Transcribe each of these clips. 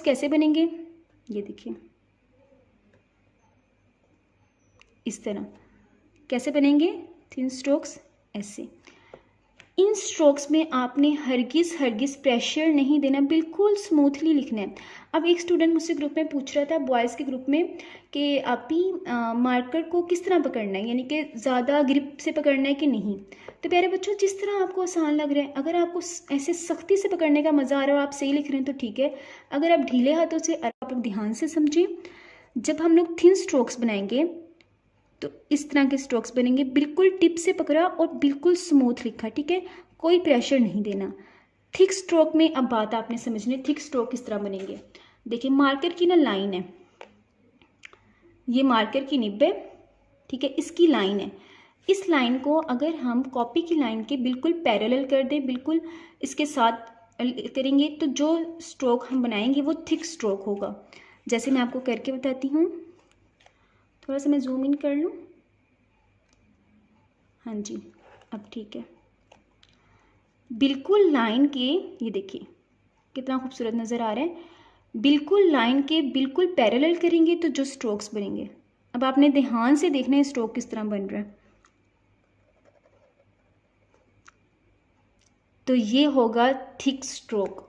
कैसे बनेंगे, ये देखिए इस तरह कैसे बनेंगे थिन स्ट्रोक्स, ऐसे। इन स्ट्रोक्स में आपने हरगिज़ प्रेशर नहीं देना, बिल्कुल स्मूथली लिखना है। अब एक स्टूडेंट मुझसे ग्रुप में पूछ रहा था, बॉयज़ के ग्रुप में, कि आप ही मार्कर को किस तरह पकड़ना है, यानी कि ज़्यादा ग्रिप से पकड़ना है कि नहीं। तो प्यारे बच्चों, जिस तरह आपको आसान लग रहा है, अगर आपको ऐसे सख्ती से पकड़ने का मज़ा आ रहा है और आप सही लिख रहे हैं तो ठीक है। अगर आप ढीले हाथों से, आप लोग ध्यान से समझें, जब हम लोग थिन स्ट्रोक्स बनाएंगे तो इस तरह के स्ट्रोक्स बनेंगे, बिल्कुल टिप से पकड़ा और बिल्कुल स्मूथ लिखा, ठीक है, कोई प्रेशर नहीं देना। थिक स्ट्रोक में अब बात आपने समझनी है, थिक स्ट्रोक किस तरह बनेंगे। देखिए मार्कर की ना लाइन है, ये मार्कर की निब है, ठीक है, इसकी लाइन है। इस लाइन को अगर हम कॉपी की लाइन के बिल्कुल पैरेलल कर दें, बिल्कुल इसके साथ करेंगे, तो जो स्ट्रोक हम बनाएंगे वो थिक स्ट्रोक होगा। जैसे मैं आपको करके बताती हूँ, थोड़ा सा मैं जूम इन कर लूँ, हाँ जी अब ठीक है। बिल्कुल लाइन के, ये देखिए कितना खूबसूरत नज़र आ रहा है, बिल्कुल लाइन के बिल्कुल पैरेलल करेंगे तो जो स्ट्रोक्स बनेंगे। अब आपने ध्यान से देखना है स्ट्रोक किस तरह बन रहा है। तो ये होगा थिक स्ट्रोक,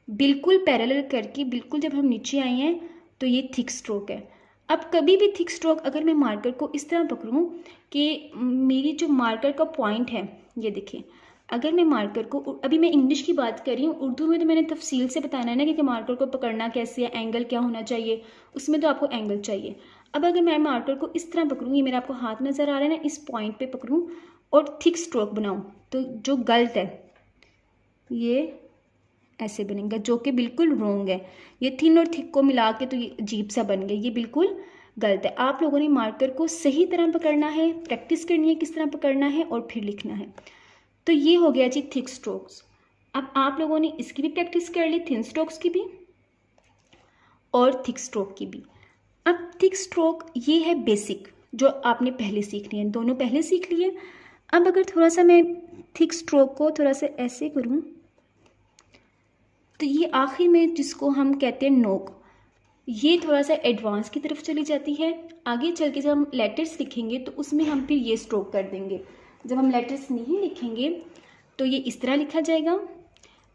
बिल्कुल पैरेलल करके, बिल्कुल जब हम नीचे आए हैं तो ये थिक स्ट्रोक है। अब कभी भी थिक स्ट्रोक अगर मैं मार्कर को इस तरह पकड़ूं कि मेरी जो मार्कर का पॉइंट है, ये देखिए, अगर मैं मार्कर को, अभी मैं इंग्लिश की बात कर रही हूँ, उर्दू में तो मैंने तफसील से बताना है ना कि मार्कर को पकड़ना कैसे है, एंगल क्या होना चाहिए, उसमें तो आपको एंगल चाहिए। अब अगर मैं मार्कर को इस तरह पकड़ूँ, ये मेरा आपको हाथ नज़र आ रहा है ना, इस पॉइंट पर पकड़ूँ और थिक स्ट्रोक बनाऊँ, तो जो गलत है ये ऐसे बनेगा, जो कि बिल्कुल रोंग है। ये थिन और थिक को मिला के तो ये अजीब सा बन गया, ये बिल्कुल गलत है। आप लोगों ने मार्कर को सही तरह पकड़ना है, प्रैक्टिस करनी है किस तरह पकड़ना है और फिर लिखना है। तो ये हो गया जी थिक स्ट्रोक्स। अब आप लोगों ने इसकी भी प्रैक्टिस कर ली, थिन स्ट्रोक्स की भी और थिक स्ट्रोक की भी। अब थिक स्ट्रोक ये है बेसिक, जो आपने पहले सीख लिए, दोनों पहले सीख लिए। अब अगर थोड़ा सा मैं थिक स्ट्रोक को थोड़ा सा ऐसे करूँ तो ये आखिर में जिसको हम कहते हैं नोक, ये थोड़ा सा एडवांस की तरफ चली जाती है। आगे चल के जब हम लेटर्स लिखेंगे तो उसमें हम फिर ये स्ट्रोक कर देंगे। जब हम लेटर्स नहीं लिखेंगे तो ये इस तरह लिखा जाएगा।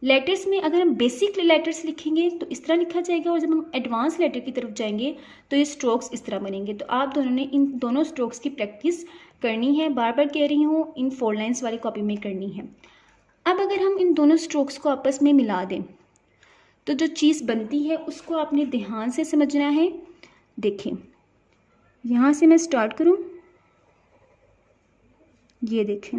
लेटर्स में अगर हम बेसिक लेटर्स लिखेंगे तो इस तरह लिखा जाएगा, और जब हम एडवांस लेटर की तरफ जाएंगे तो ये स्ट्रोक्स इस तरह बनेंगे। तो आप दोनों ने इन दोनों स्ट्रोक्स की प्रैक्टिस करनी है, बार बार कह रही हूँ, इन 4 लाइन्स वाली कॉपी में करनी है। अब अगर हम इन दोनों स्ट्रोक्स को आपस में मिला दें तो जो चीज़ बनती है उसको आपने ध्यान से समझना है। देखें, यहाँ से मैं स्टार्ट करूँ, ये देखें